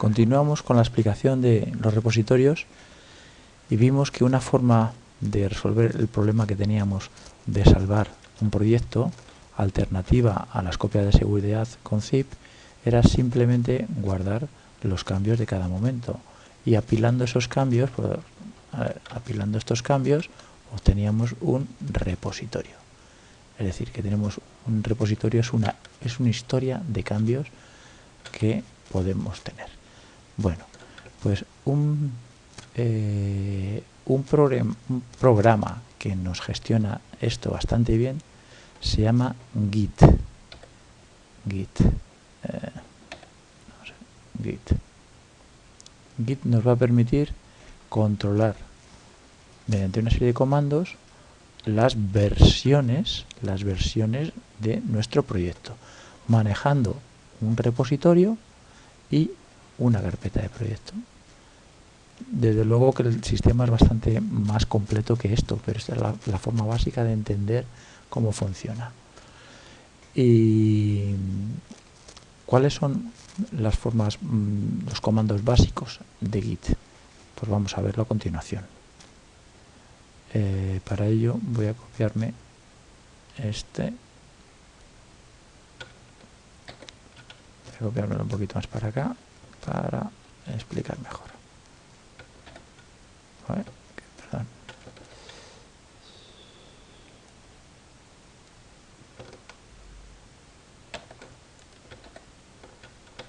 Continuamos con la explicación de los repositorios y vimos que una forma de resolver el problema que teníamos de salvar un proyecto alternativa a las copias de seguridad con zip era simplemente guardar los cambios de cada momento y apilando estos cambios obteníamos un repositorio. Es decir, que tenemos un repositorio, es una historia de cambios que podemos tener. Bueno, pues un programa que nos gestiona esto bastante bien se llama Git. Git nos va a permitir controlar mediante una serie de comandos las versiones de nuestro proyecto, manejando un repositorio y una carpeta de proyecto. Desde luego que el sistema es bastante más completo que esto, pero esta es la forma básica de entender cómo funciona. ¿Y cuáles son las formas, los comandos básicos de Git? Pues vamos a verlo a continuación. Para ello voy a copiarme voy a copiármelo un poquito más para acá para explicar mejor. Perdón.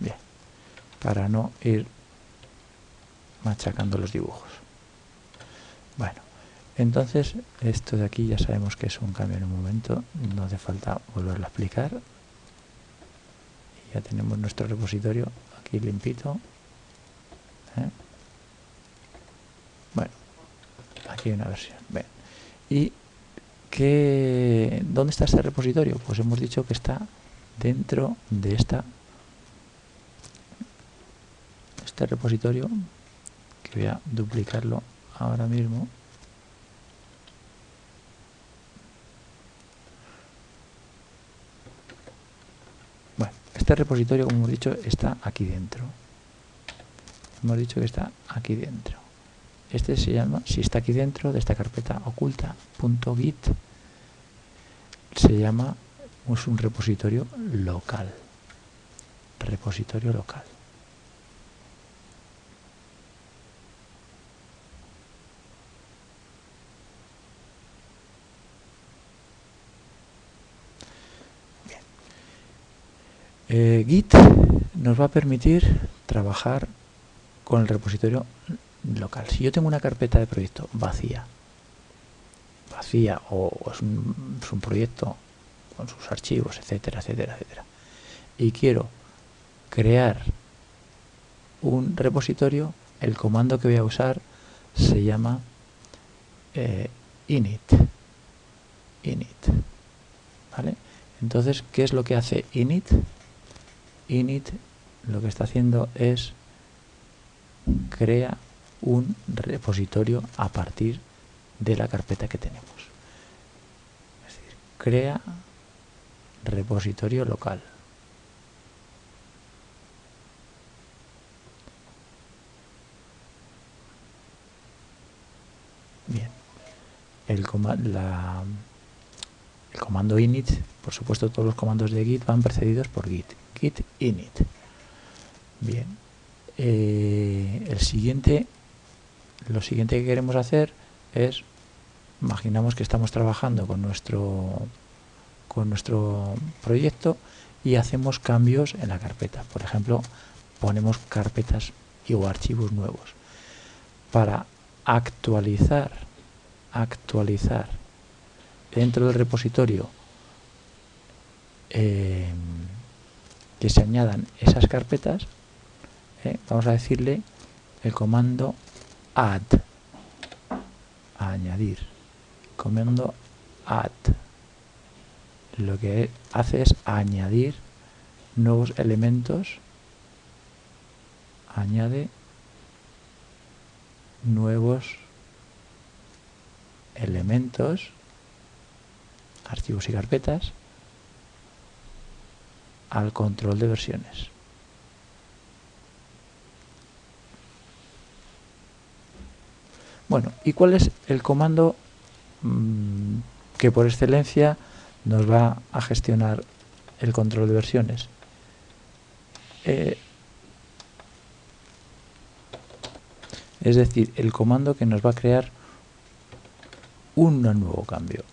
Bien, para no ir machacando los dibujos. Bueno, entonces esto de aquí ya sabemos que es un cambio en un momento, no hace falta volverlo a explicar. Y ya tenemos nuestro repositorio aquí limpito. Bueno, aquí hay una versión. Bien. ¿Y dónde está este repositorio? Pues hemos dicho que está dentro de este repositorio, que voy a duplicarlo ahora mismo. Bueno, este repositorio, como hemos dicho, está aquí dentro. Hemos dicho que está aquí dentro. Este se llama, si está aquí dentro de esta carpeta oculta.git, se llama, es un repositorio local. Repositorio local. Bien. Git nos va a permitir trabajar con el repositorio local. Si yo tengo una carpeta de proyecto vacía o es un proyecto con sus archivos, etcétera, y quiero crear un repositorio, el comando que voy a usar se llama init. ¿Vale? Entonces, ¿qué es lo que hace init? Init lo que está haciendo es crea un repositorio a partir de la carpeta que tenemos. Es decir, crea repositorio local. Bien. El comando init, por supuesto todos los comandos de Git van precedidos por git init. Bien. Lo siguiente que queremos hacer es, imaginamos que estamos trabajando con nuestro proyecto y hacemos cambios en la carpeta. Por ejemplo, ponemos carpetas o archivos nuevos. Para actualizar dentro del repositorio que se añadan esas carpetas, vamos a decirle el comando add, añadir. Comando add lo que hace es añadir nuevos elementos, añade nuevos elementos, archivos y carpetas al control de versiones. Bueno, ¿y cuál es el comando que por excelencia nos va a gestionar el control de versiones? Es decir, el comando que nos va a crear un nuevo cambio.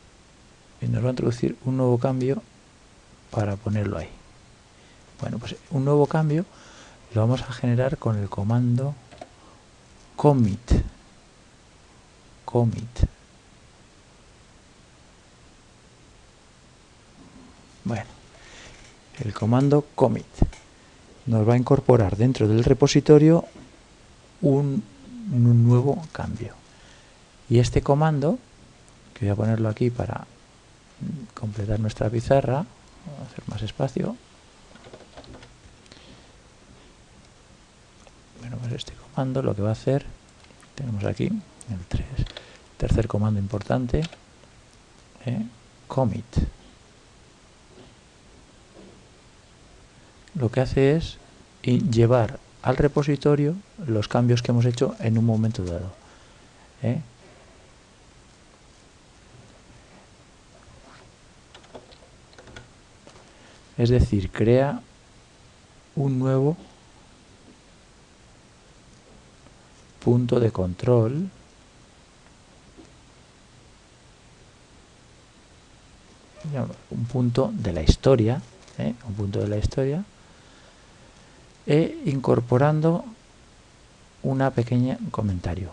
Y nos va a introducir un nuevo cambio para ponerlo ahí. Bueno, pues un nuevo cambio lo vamos a generar con el comando commit. Bueno, el comando commit nos va a incorporar dentro del repositorio un nuevo cambio. Y este comando, que voy a ponerlo aquí para completar nuestra pizarra, voy a hacer más espacio. Bueno, pues este comando lo que va a hacer, tenemos aquí el tercer comando importante, commit. Lo que hace es llevar al repositorio los cambios que hemos hecho en un momento dado. Es decir, crea un nuevo punto de control un punto de la historia, incorporando una pequeña comentario,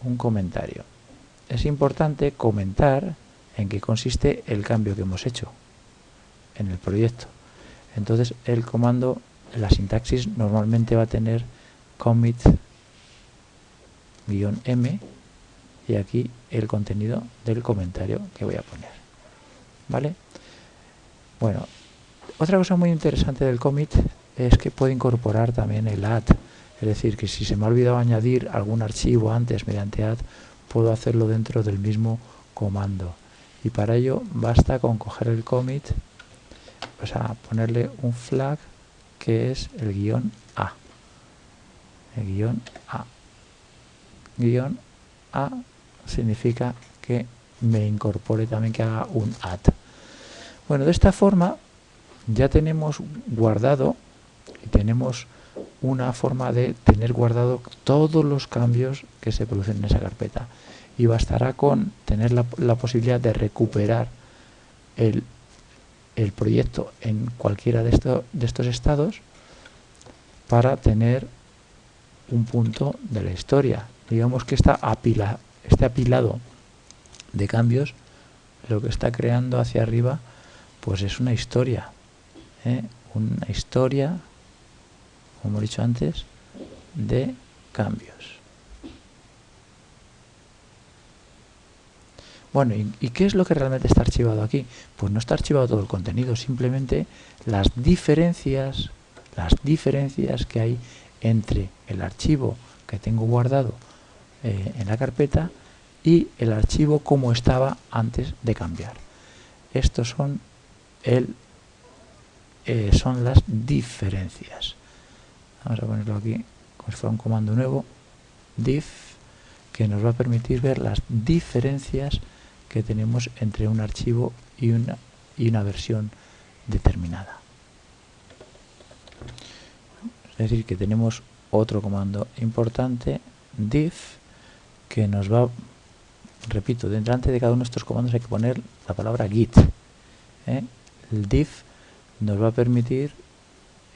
un comentario. Es importante comentar en qué consiste el cambio que hemos hecho en el proyecto. Entonces el comando, la sintaxis normalmente va a tener commit-m y aquí el contenido del comentario que voy a poner. ¿Vale? Bueno, otra cosa muy interesante del commit es que puede incorporar también el add. Es decir, que si se me ha olvidado añadir algún archivo antes mediante add, puedo hacerlo dentro del mismo comando. Y para ello basta con coger el commit, pues a ponerle un flag que es el -a. El -a significa que me incorpore también, que haga un add. Bueno, de esta forma ya tenemos guardado y tenemos una forma de tener guardado todos los cambios que se producen en esa carpeta, y bastará con tener la posibilidad de recuperar el proyecto en cualquiera de estos estados para tener un punto de la historia. Digamos que este apilado de cambios lo que está creando hacia arriba pues es una historia, como hemos dicho antes, de cambios. Bueno, ¿y qué es lo que realmente está archivado aquí? Pues no está archivado todo el contenido, simplemente las diferencias que hay entre el archivo que tengo guardado en la carpeta y el archivo como estaba antes de cambiar. Estos son son las diferencias. Vamos a ponerlo aquí como si fuera un comando nuevo, diff, que nos va a permitir ver las diferencias que tenemos entre un archivo y una versión determinada. Es decir, que tenemos otro comando importante, diff, que nos va, repito, delante de cada uno de estos comandos hay que poner la palabra git. El diff nos va a permitir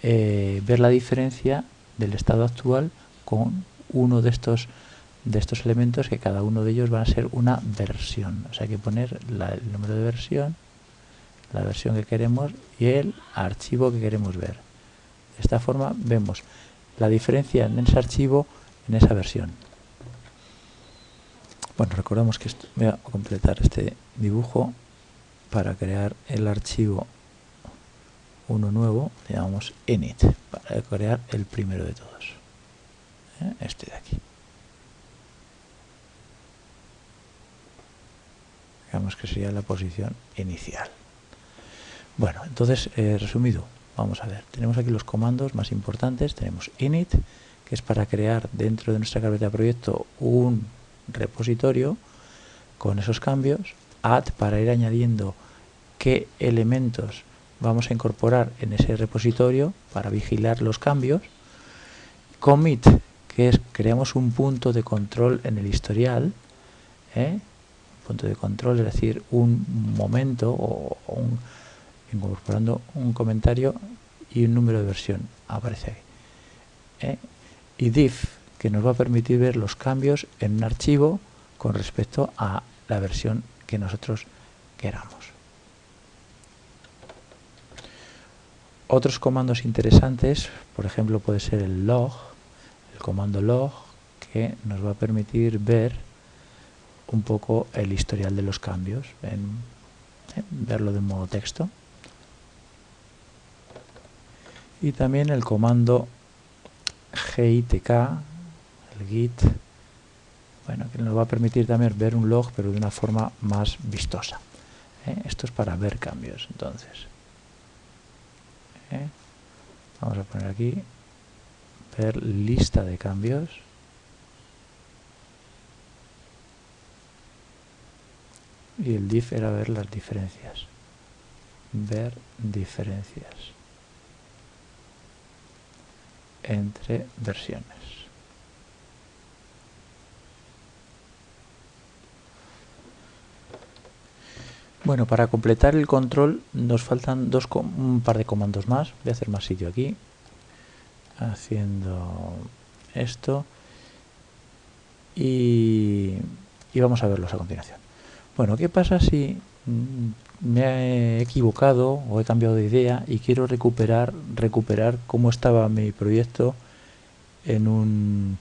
ver la diferencia del estado actual con uno de estos elementos, que cada uno de ellos va a ser una versión. O sea, hay que poner el número de versión, la versión que queremos y el archivo que queremos ver. De esta forma vemos la diferencia en ese archivo, en esa versión. Bueno, recordemos que voy a completar este dibujo para crear el archivo uno nuevo, le llamamos init, para crear el primero de todos, este de aquí. Digamos que sería la posición inicial. Bueno, entonces, resumido, Vamos a ver, tenemos aquí los comandos más importantes. Tenemos init, que es para crear dentro de nuestra carpeta de proyecto un repositorio con esos cambios. Add, para ir añadiendo qué elementos vamos a incorporar en ese repositorio para vigilar los cambios. Commit, que es creamos un punto de control en el historial, punto de control, es decir, un momento o incorporando un comentario y un número de versión aparece ahí. Y diff, que nos va a permitir ver los cambios en un archivo con respecto a la versión que nosotros queramos. Otros comandos interesantes, por ejemplo, puede ser el log, el comando log, que nos va a permitir ver un poco el historial de los cambios, verlo de modo texto. Y también el comando gitk, el git, bueno, que nos va a permitir también ver un log, pero de una forma más vistosa. Esto es para ver cambios, entonces. Vamos a poner aquí, ver lista de cambios. Y el diff era ver las diferencias. Ver diferencias entre versiones. Bueno, para completar el control nos faltan un par de comandos más. Voy a hacer más sitio aquí, haciendo esto, y vamos a verlos a continuación. Bueno, ¿qué pasa si me he equivocado o he cambiado de idea y quiero recuperar cómo estaba mi proyecto en un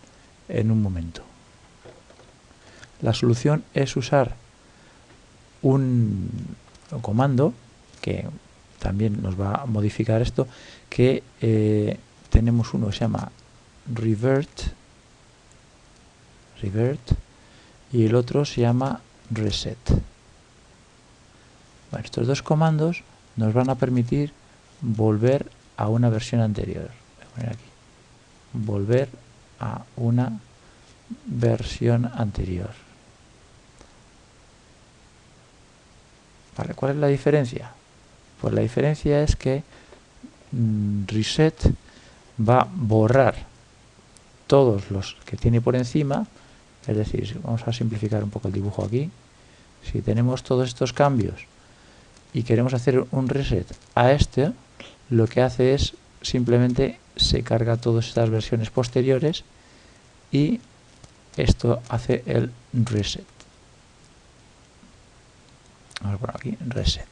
momento? La solución es usar un comando que también nos va a modificar esto, que tenemos uno que se llama revert y el otro se llama reset. Bueno, estos dos comandos nos van a permitir volver a una versión anterior. Voy a poner aquí, volver a una versión anterior. Vale, ¿cuál es la diferencia? Pues la diferencia es que reset va a borrar todos los que tiene por encima. Es decir, vamos a simplificar un poco el dibujo aquí. Si tenemos todos estos cambios y queremos hacer un reset a este, lo que hace es simplemente se carga todas estas versiones posteriores y esto hace el reset. Vamos a poner aquí reset.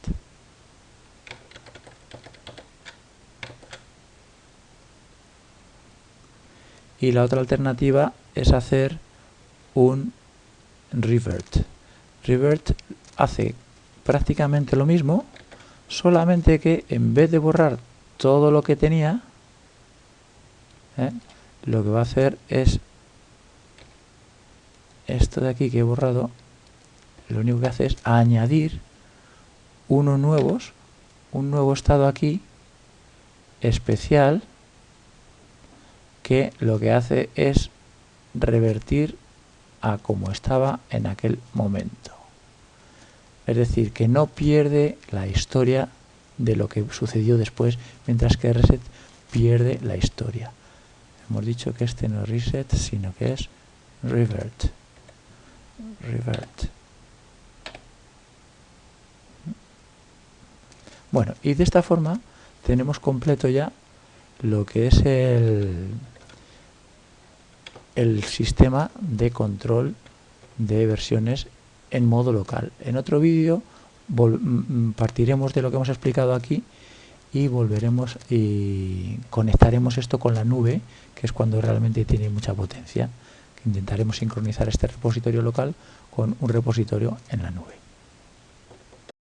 Y la otra alternativa es hacer un revert. Revert hace prácticamente lo mismo, solamente que en vez de borrar todo lo que tenía, lo que va a hacer es esto de aquí que he borrado. Lo único que hace es añadir un nuevo estado aquí especial, que lo que hace es revertir a como estaba en aquel momento. Es decir, que no pierde la historia de lo que sucedió después, mientras que reset pierde la historia. Hemos dicho que este no es reset, sino que es revert. Bueno, y de esta forma tenemos completo ya lo que es el sistema de control de versiones en modo local. En otro vídeo partiremos de lo que hemos explicado aquí y volveremos y conectaremos esto con la nube, que es cuando realmente tiene mucha potencia. Intentaremos sincronizar este repositorio local con un repositorio en la nube.